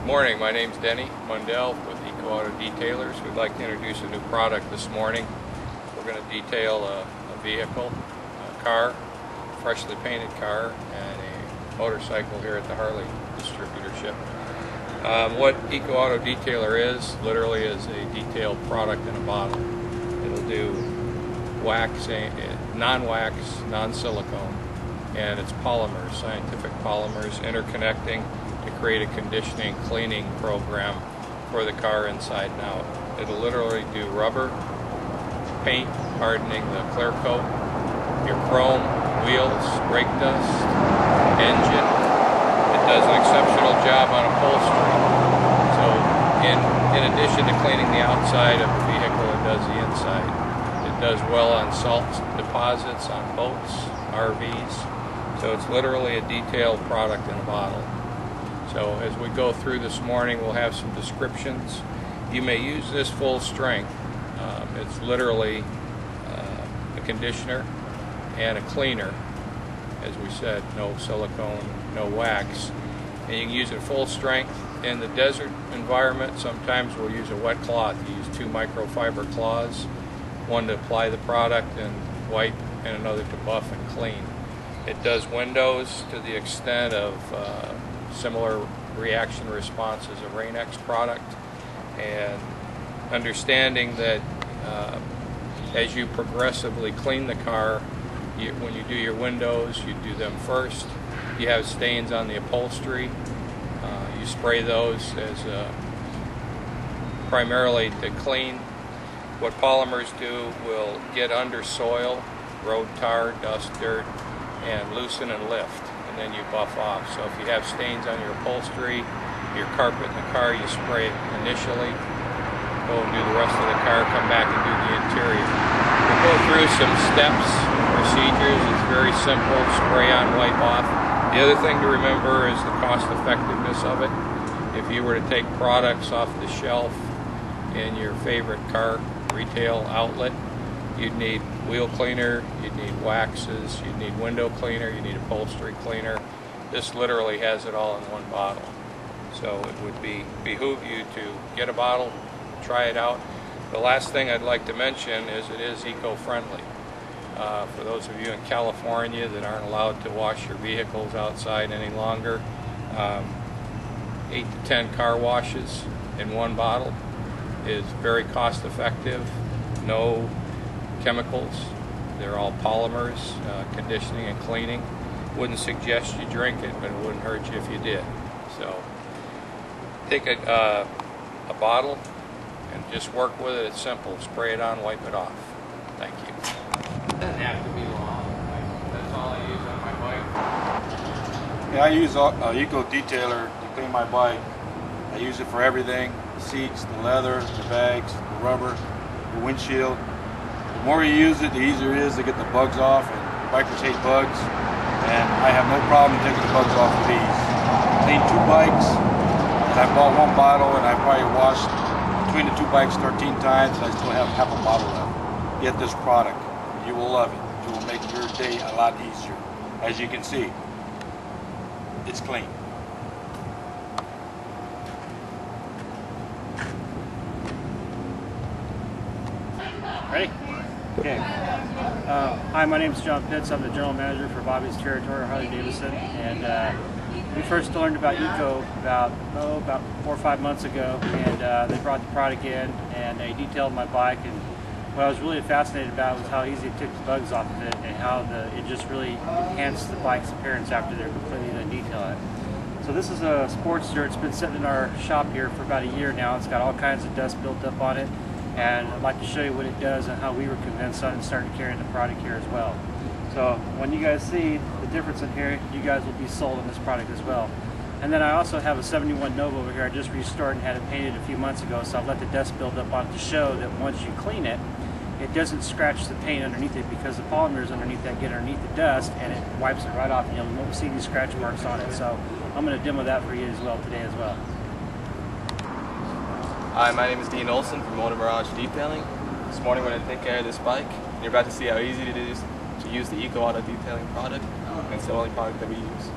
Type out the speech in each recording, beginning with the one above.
Morning, my name's Denny Mundell with Eco Auto Detailers. We'd like to introduce a new product this morning. We're going to detail a vehicle, a car, freshly painted car, and a motorcycle here at the Harley distributorship. What Eco Auto Detailer is, literally is a detailed product in a bottle. It'll do waxing, non-wax, non-silicone, and it's polymers, scientific polymers, interconnecting to create a conditioning, cleaning program for the car inside and out. It'll literally do rubber, paint, hardening the clear coat, your chrome, wheels, brake dust, engine. It does an exceptional job on upholstery. So in addition to cleaning the outside of the vehicle, it does the inside. It does well on salt deposits on boats, RVs. So it's literally a detailed product in a bottle. So as we go through this morning, we'll have some descriptions. You may use this full strength. It's literally a conditioner and a cleaner. As we said, no silicone, no wax. And you can use it full strength. In the desert environment, sometimes we'll use a wet cloth. You use 2 microfiber cloths, one to apply the product and wipe, and another to buff and clean. It does windows to the extent of similar reaction response as a Rain-X product, and understanding that as you progressively clean the car, when you do your windows, you do them first. You have stains on the upholstery, you spray those as primarily to clean. What polymers do will get under soil, road tar, dust, dirt, and loosen and lift, and then you buff off. So if you have stains on your upholstery, your carpet in the car, you spray it initially, go and do the rest of the car, come back and do the interior. We'll go through some steps, procedures. It's very simple, spray on, wipe off. The other thing to remember is the cost effectiveness of it. If you were to take products off the shelf in your favorite car retail outlet, you'd need wheel cleaner, you'd need waxes, you'd need window cleaner, you need upholstery cleaner. This literally has it all in one bottle. So it would behoove you to get a bottle, try it out. The last thing I'd like to mention is it is eco-friendly. For those of you in California that aren't allowed to wash your vehicles outside any longer, 8 to 10 car washes in one bottle is very cost effective. No chemicals, they're all polymers, conditioning and cleaning. Wouldn't suggest you drink it, but it wouldn't hurt you if you did. So take a bottle and just work with it. It's simple. Spray it on, wipe it off. Thank you. It doesn't have to be long. That's all I use on my bike. Yeah, I use Eco Detailer to clean my bike. I use it for everything: the seats, the leather, the bags, the rubber, the windshield. The more you use it, the easier it is to get the bugs off, and bikers hate bugs, and I have no problem taking the bugs off with these. I cleaned 2 bikes, and I bought 1 bottle, and I probably washed between the 2 bikes 13 times, and I still have half a bottle left. Get this product. You will love it. It will make your day a lot easier. As you can see, it's clean. Ready? Okay. Hi, my name is John Pitts. I'm the general manager for Bobby's Territory, Harley Davidson, and we first learned about Eco about 4 or 5 months ago, and they brought the product in and they detailed my bike, and what I was really fascinated about was how easy it took the bugs off of it, and how it just really enhanced the bike's appearance after they're completely done detailing it. So this is a Sportster. It's been sitting in our shop here for about a year now. It's got all kinds of dust built up on it, and I'd like to show you what it does and how we were convinced on it and started carrying the product here as well. So when you guys see the difference in here, you guys will be sold on this product as well. And then I also have a 71 Nova over here. I just restored and had it painted a few months ago, so I've let the dust build up on it to show that once you clean it, it doesn't scratch the paint underneath it, because the polymers underneath that get underneath the dust and it wipes it right off, and you won't see any scratch marks on it. So I'm going to demo that for you as well today as well. Hi, my name is Dean Olson from Motor Mirage Detailing. This morning we're going to take care of this bike. You're about to see how easy it is to use the Eco Auto Detailing product, and it's the only product that we use.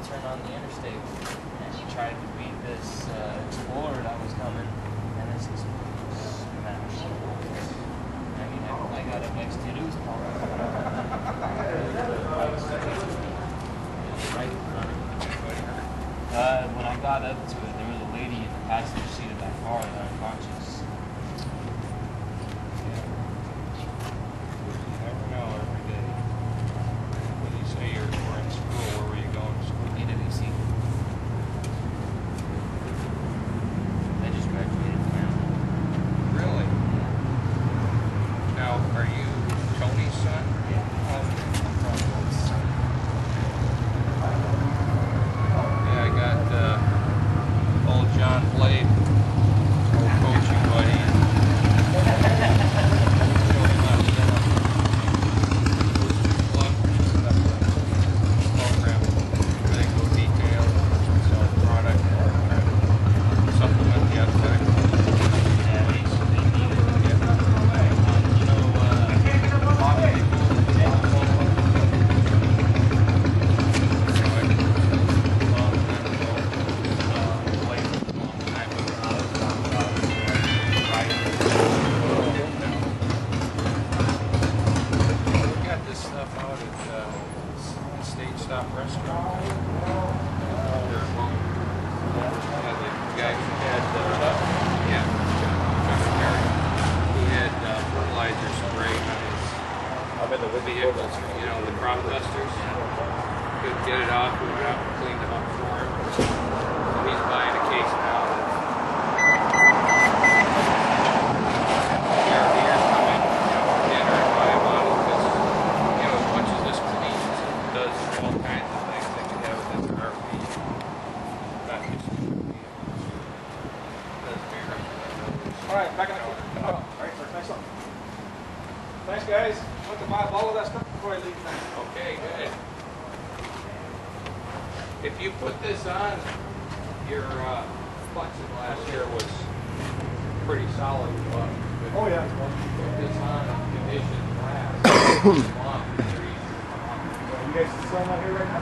turn on the interstate, and he tried to beat this Explorer that was coming, and this is smashed. I mean, I got up next to it, it was called right in front of me. When I got up to it, there was a lady in the passenger seat of that car that was unconscious. You never know every day. When you say you were in school, where were you going to school? AWC. I just graduated from Amazon. Really? Now, are you Tony's son? Yeah. Yeah, I got old John Blade, old coaching buddy. Showed him how to set up club, set up a program, everything go detail, sell product, supplement the athletic. Yeah, they need it. You know, Bobby We got this stuff out at State Stop Restaurant. The guy who had, yeah, Chuck Perry, he had fertilizer spray on his vehicles, you know, the crop dusters. Couldn't get it off, we went out and cleaned them up for him. So he's buying a case now. Carriers come in, you know, for dinner and buy a bottle because, you know, as much as this cleans, it does all kinds of things that you have within the RV. Not just All right, back in the car. Oh, all right, sir. Thanks a lot. Thanks, guys. I want to buy a bottle of that stuff before I leave tonight. Okay, good. If you put this on, your plexiglass here was pretty solid. Oh, yeah. Put this on conditioned glass. Long, very easy. You guys selling out here right now?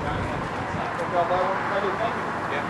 Johnny has it inside. Think I'll buy one. I do. Thank you. Yeah.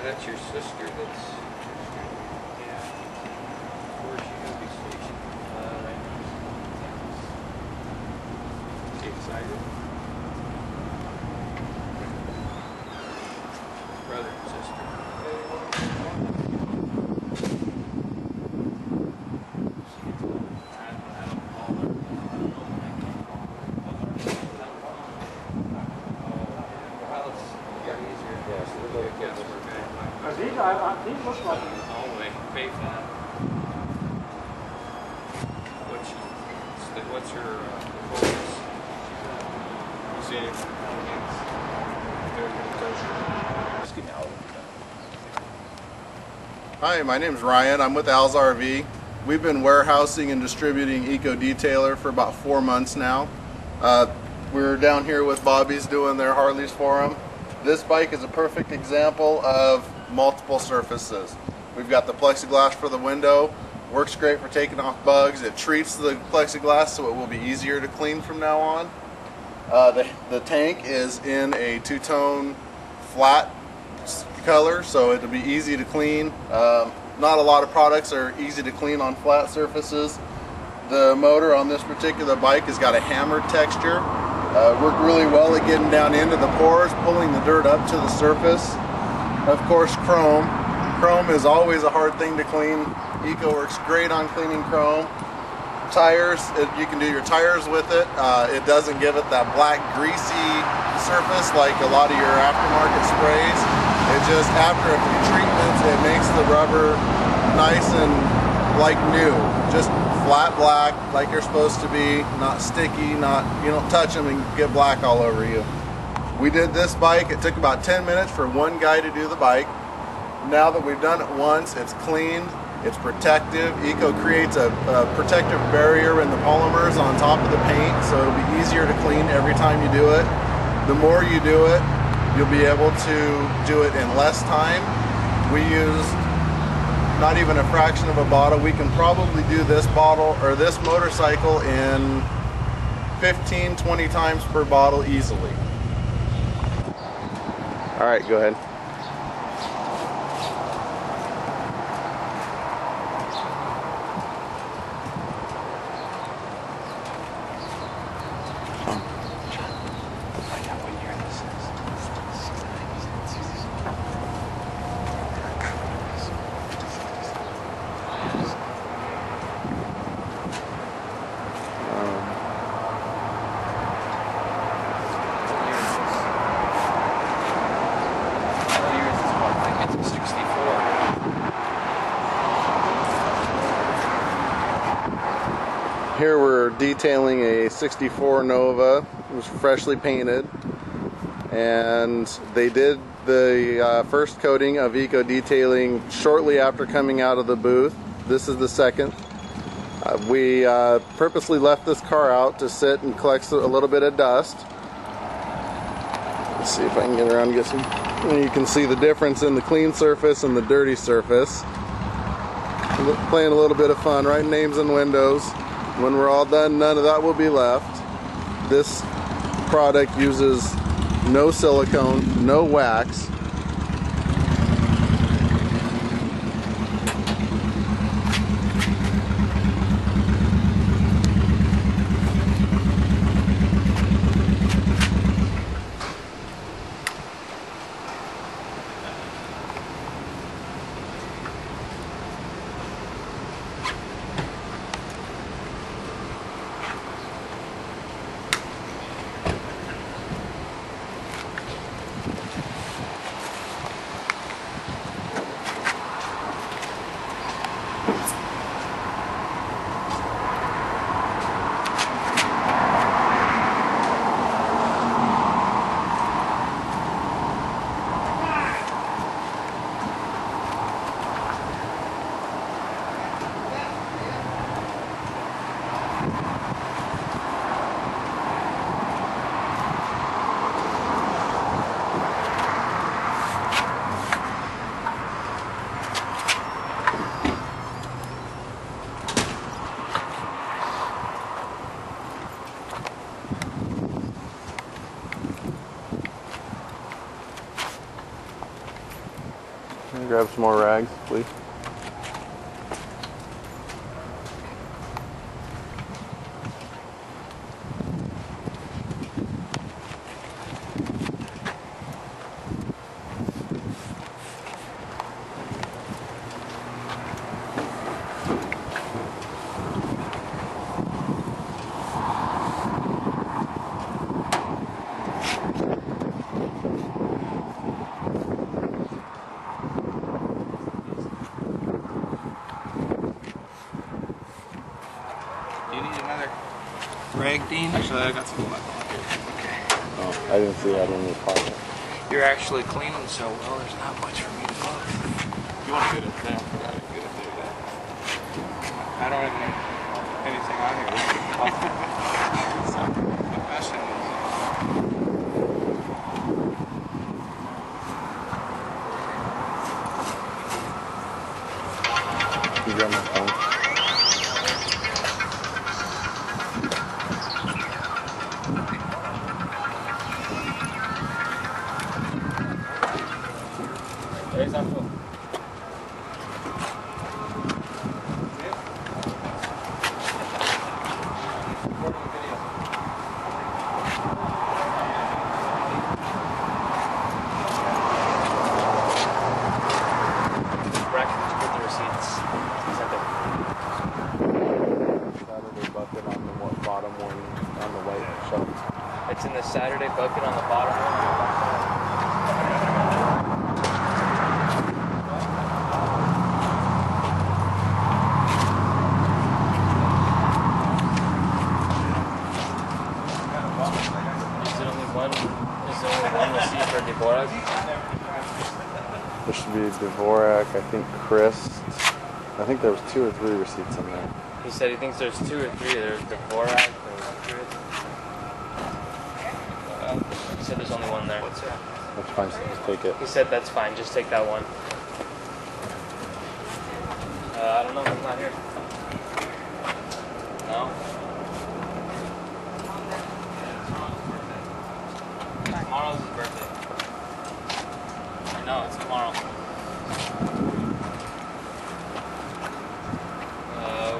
That's your sister that's... Yeah. Where's she going to be stationed? Right now. Is she excited? Brother and sister. what's your focus? You see anything? Hi, my name is Ryan. I'm with Al's RV. We've been warehousing and distributing Eco Detailer for about 4 months now. We're down here with Bobby's doing their Harleys for them. This bike is a perfect example of multiple surfaces. We've got the plexiglass for the window. Works great for taking off bugs. It treats the plexiglass so it will be easier to clean from now on. The tank is in a two-tone flat color, so it'll be easy to clean. Not a lot of products are easy to clean on flat surfaces. The motor on this particular bike has got a hammered texture. Worked really well at getting down into the pores, pulling the dirt up to the surface. Of course, chrome. Chrome is always a hard thing to clean. Eco works great on cleaning chrome. Tires, you can do your tires with it. It doesn't give it that black greasy surface like a lot of your aftermarket sprays. It just, after a few treatments, it makes the rubber nice and like new. Just flat black, like you're supposed to be, not sticky, you don't touch them and get black all over you. We did this bike, it took about 10 minutes for one guy to do the bike. Now that we've done it once, it's cleaned, it's protective. Eco creates a protective barrier in the polymers on top of the paint, so it'll be easier to clean every time you do it. The more you do it, you'll be able to do it in less time. We used not even a fraction of a bottle. We can probably do this bottle or this motorcycle in 15-20 times per bottle easily. All right, go ahead. Here we're detailing a 64 Nova. It was freshly painted, and they did the first coating of Eco Detailing shortly after coming out of the booth. This is the second. We purposely left this car out to sit and collect a little bit of dust. Let's see if I can get around and get some. And you can see the difference in the clean surface and the dirty surface. Playing a little bit of fun, writing names in windows. When we're all done, none of that will be left. This product uses no silicone, no wax. Grab some more rags, please. rag, Dean? Actually, I got some of that. Oh, I didn't see that in your pocket. You're actually cleaning so well, there's not much for me to look. You want to get it there? I got it. Get it there. I don't have anything on here. So, the question is, You got my phone? There's our phone. Saturday bucket on the bottom one on the white shelf. It's in the Saturday bucket on the bottom one. Is there only one receipt for Dvorak? There should be Dvorak, I think Chris. I think there was 2 or 3 receipts in there. He said he thinks there's 2 or 3. There's Dvorak, there's Chris. He said there's only one there. What's that? That's fine, so just take it. He said that's fine, just take that one. I don't know, he's not here. No? Tomorrow's his birthday. I know, it's tomorrow.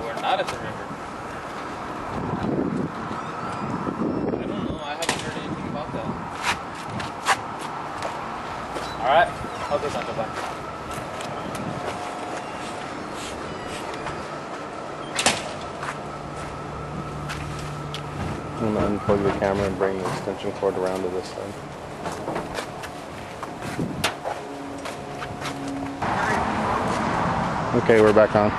We're not at the river. I don't know, I haven't heard anything about that. Alright, I'll go down to back. I'm going to unplug the camera and bring the extension cord around to this side. Okay, we're back on.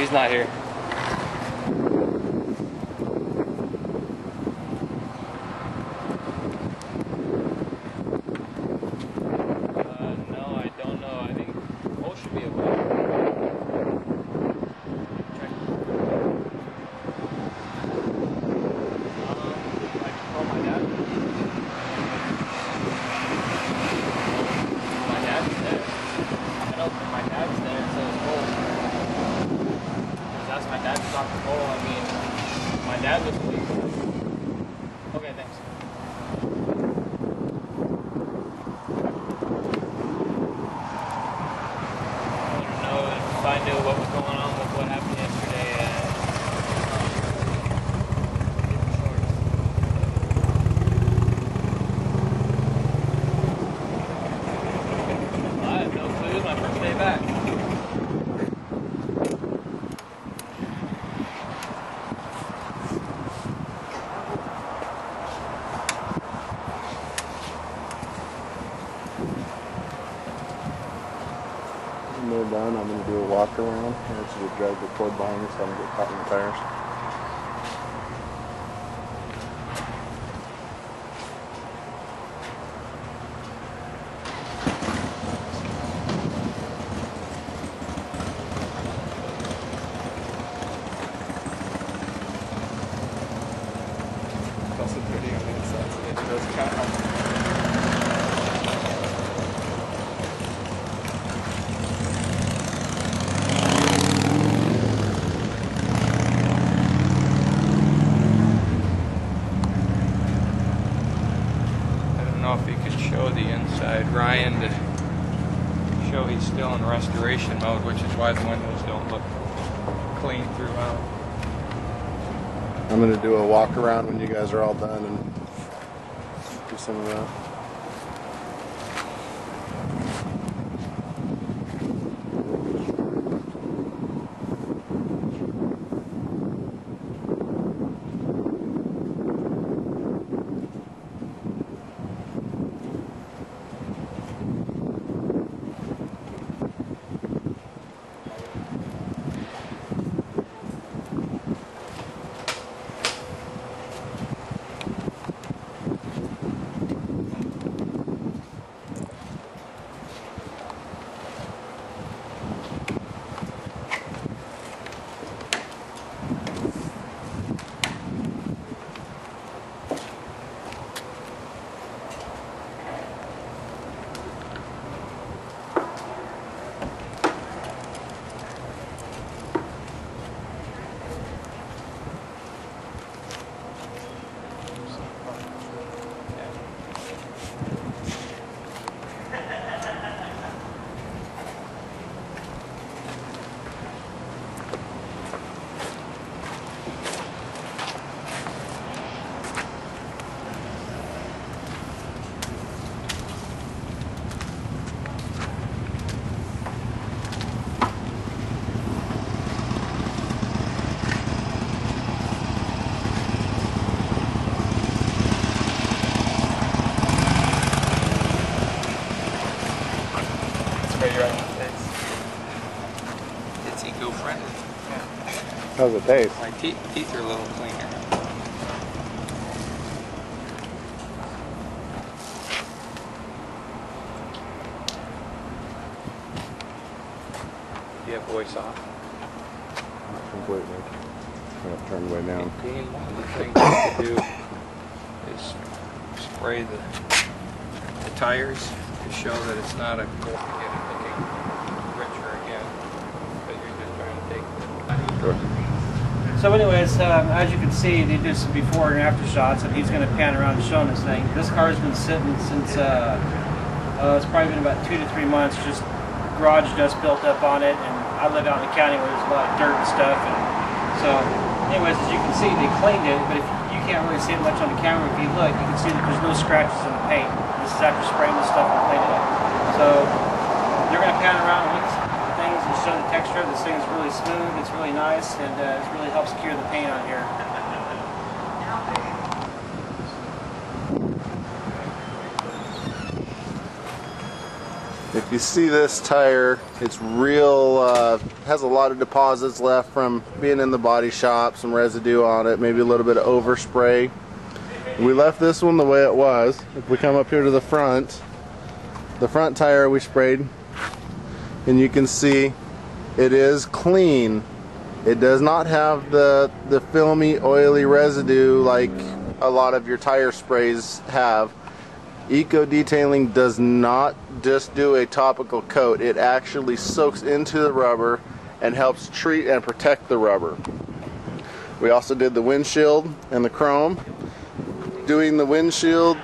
he's not here. No, I don't know. I think Cole should be away. Check. I can call my dad. My dad's there. I don't think my dad's there, so it's Cole. Because that's my dad to talk to Cole. I mean, my dad was asleep. Okay, thanks. I want to know if I knew what was going on with what happened yesterday. I have no clue. It's my first day back. When they're done, I'm going to do a walk around. I want you to drag the cord behind me so I don't get caught in the tires. It's also pretty on the inside, so it does kind of help. I don't know if he could show the inside, Ryan, to show he's still in restoration mode, which is why the windows don't look clean throughout. I'm going to do a walk around when you guys are all done and do some of that. Spray you right in the face. It's eco-friendly. How's it taste? My teeth are a little cleaner. Do you have voice off? Not completely. I'm going to turn way down. Dean, one of the things you could do is spray the tires to show that it's not a go to get it looking richer again, but you're just trying to take the So anyways, as you can see, they did some before and after shots, and he's going to pan around and show this thing. This car's been sitting since, it's probably been about 2 to 3 months, just garage dust built up on it, and I live out in the county where there's a lot of dirt and stuff, and so anyways, as you can see, they cleaned it, but if you can't really see it much on the camera, if you look, you can see that there's no scratches in the paint. This is after spraying this stuff and cleaning it. So they're going to pan around and look at things and show the texture. This thing is really smooth, it's really nice, and it really helps cure the paint on here. If you see this tire, it's real, has a lot of deposits left from being in the body shop, some residue on it, maybe a little bit of overspray. We left this one the way it was. If we come up here to the front tire we sprayed, and you can see it is clean. It does not have the filmy, oily residue like a lot of your tire sprays have. Eco Detailing does not just do a topical coat. It actually soaks into the rubber and helps treat and protect the rubber. We also did the windshield and the chrome. Doing the windshield,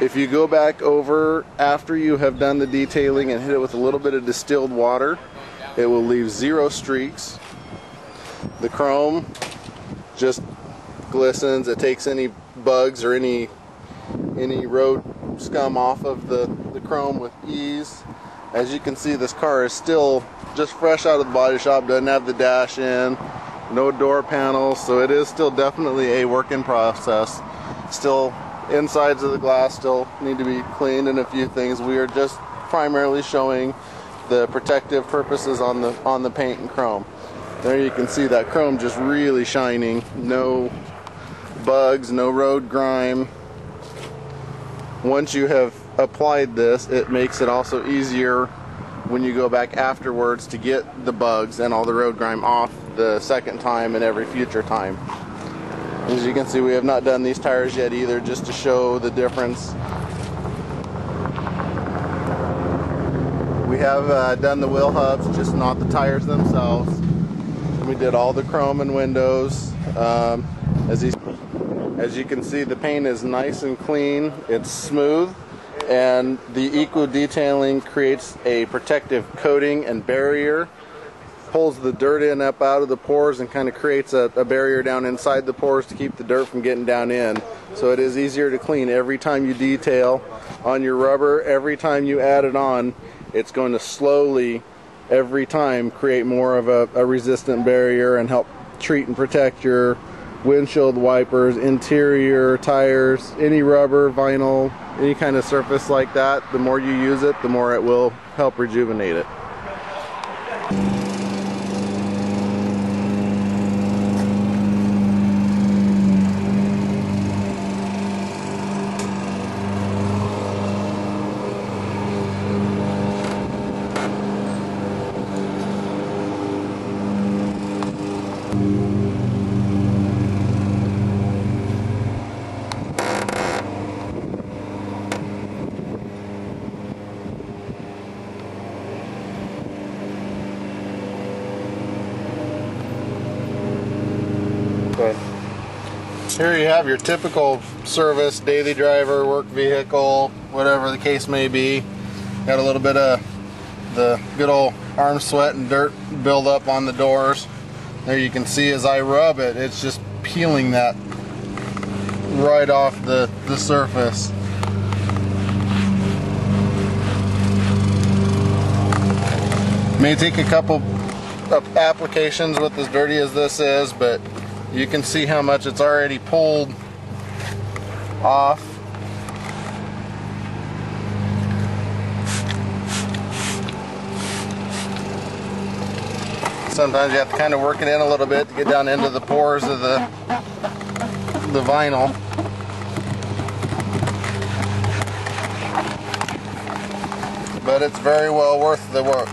if you go back over after you have done the detailing and hit it with a little bit of distilled water, it will leave 0 streaks. The chrome just glistens. It takes any bugs or any road scum off of the chrome with ease. As you can see, this car is still just fresh out of the body shop, doesn't have the dash in, no door panels, so it is still definitely a work in process. Still, insides of the glass still need to be cleaned and a few things. We are just primarily showing the protective purposes on the paint and chrome. There you can see that chrome just really shining, no bugs, no road grime. Once you have applied this, it makes it also easier when you go back afterwards to get the bugs and all the road grime off the second time and every future time. As you can see, we have not done these tires yet either, just to show the difference. We have done the wheel hubs, just not the tires themselves. We did all the chrome and windows. As you can see, the paint is nice and clean, it's smooth, and the Eco Detailing creates a protective coating and barrier, pulls the dirt in up out of the pores and kind of creates a barrier down inside the pores to keep the dirt from getting down in. So it is easier to clean every time you detail on your rubber. Every time you add it on, it's going to slowly, every time, create more of a resistant barrier and help treat and protect your windshield wipers, interior, tires, any rubber, vinyl, any kind of surface like that. The more you use it, the more it will help rejuvenate it. Here you have your typical service, daily driver, work vehicle, whatever the case may be. Got a little bit of the good old arm sweat and dirt build up on the doors. There you can see as I rub it, it's just peeling that right off the surface. May take a couple of applications with as dirty as this is, but you can see how much it's already pulled off. Sometimes you have to kind of work it in a little bit to get down into the pores of the vinyl. But it's very well worth the work.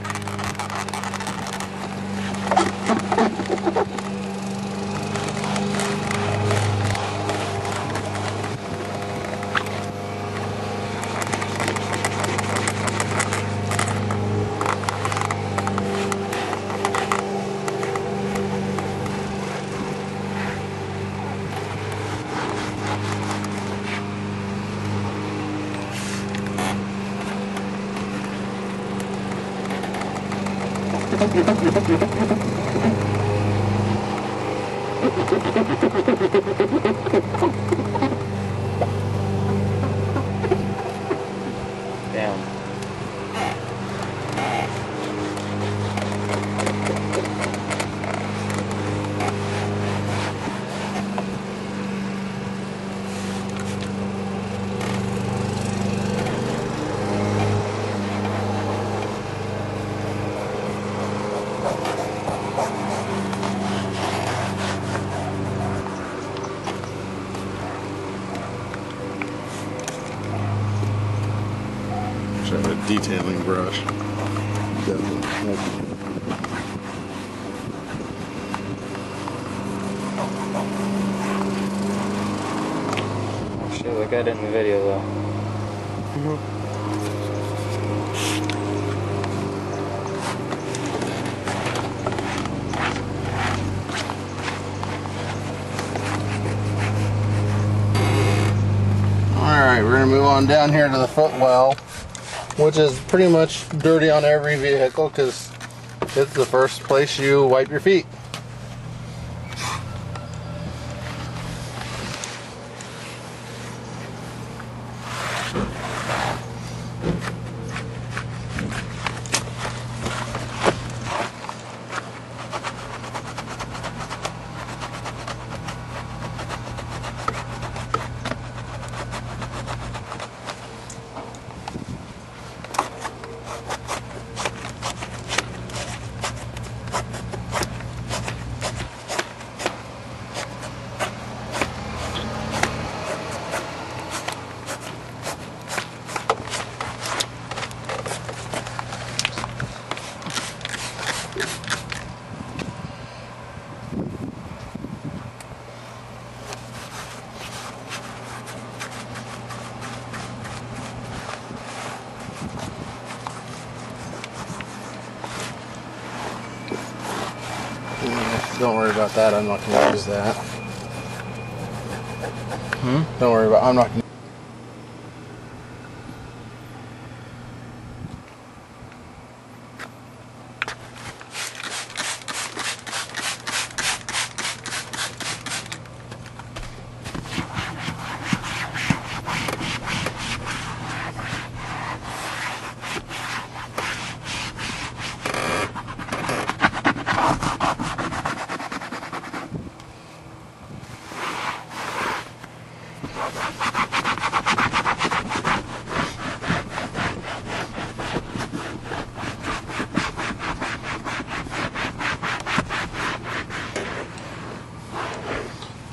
Down. detailing brush. Definitely. Oh shit, look at it in the video though. Alright, we're going to move on down here to the footwell, which is pretty much dirty on every vehicle because it's the first place you wipe your feet. Don't worry about that, I'm not going to use that. Don't worry about I'm not going to.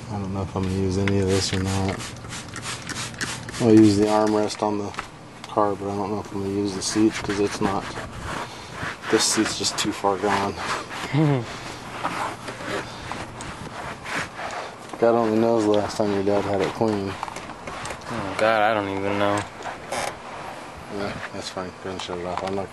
I don't know if I'm going to use any of this or not. I'll use the armrest on the car, but I don't know if I'm going to use the seats because it's not. This seat's just too far gone. God only knows the last time your dad had it clean. Oh god, I don't even know. Yeah, that's fine. Go ahead and shut it off. I'm not